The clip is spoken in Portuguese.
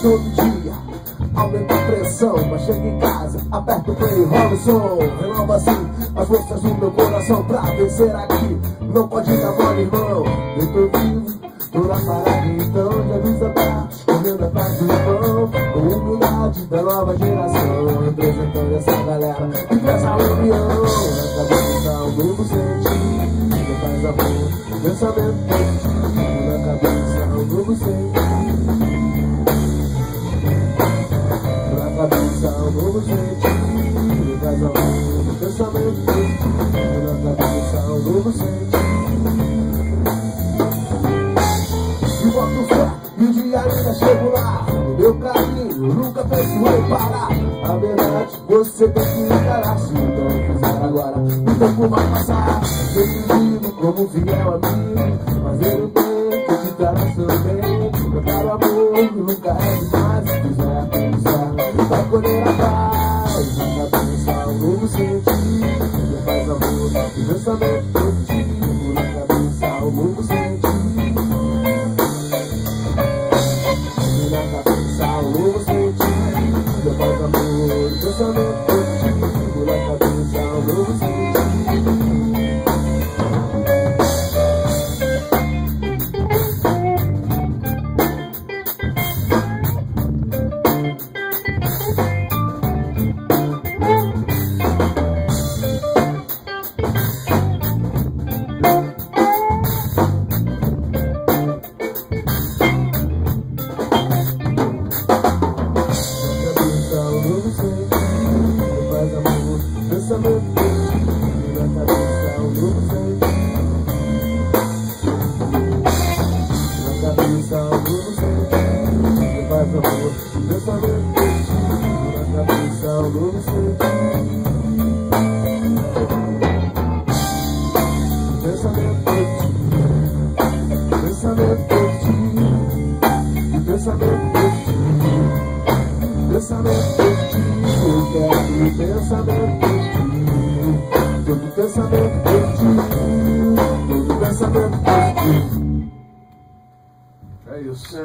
todo dia aumenta a pressão, mas chega em casa, aperta o play, rola o som. Renova assim as forças do meu coração pra vencer aqui. Não pode dar mole, irmão. Eu tô vivo, tô na parada, então já avisa pra comendo a parte do pão. Com humildade da nova geração, representando essa galera que faz a união. Na cabeça um novo sentido, faz amor, pensamento positivo. Na cabeça um novo sentido. Um novo sentido, faz amor, pensamento positivo. Na cabeça um novo sentido. E boto fé, e o dia ainda chego lá. No meu caminho, nunca penso em parar. A verdade, você tem que encarar. Se não fizer agora, o tempo vai passar. Sempre vivo como fiel amigo, fazer o bem que te dará também. Trocar o amor, nunca é demais. Se quiser pensar, vai colher a paz. Na cabeça um novo sentido, faz amor e pensamento positivo. Na cabeça um novo sentido. Na cabeça um novo sentido, faz amor e pensamento positivo. Na cabeça um novo sentido. Pensamento positivo, na cabeça um novo sentido. Na cabeça um novo sentido, faz amor. Pensamento positivo, na cabeça um novo sentido. Pensamento positivo, pensamento positivo, pensamento positivo, pensamento positivo, quero pensamento positivo, todo pensamento positivo, todo pensamento positivo. É isso.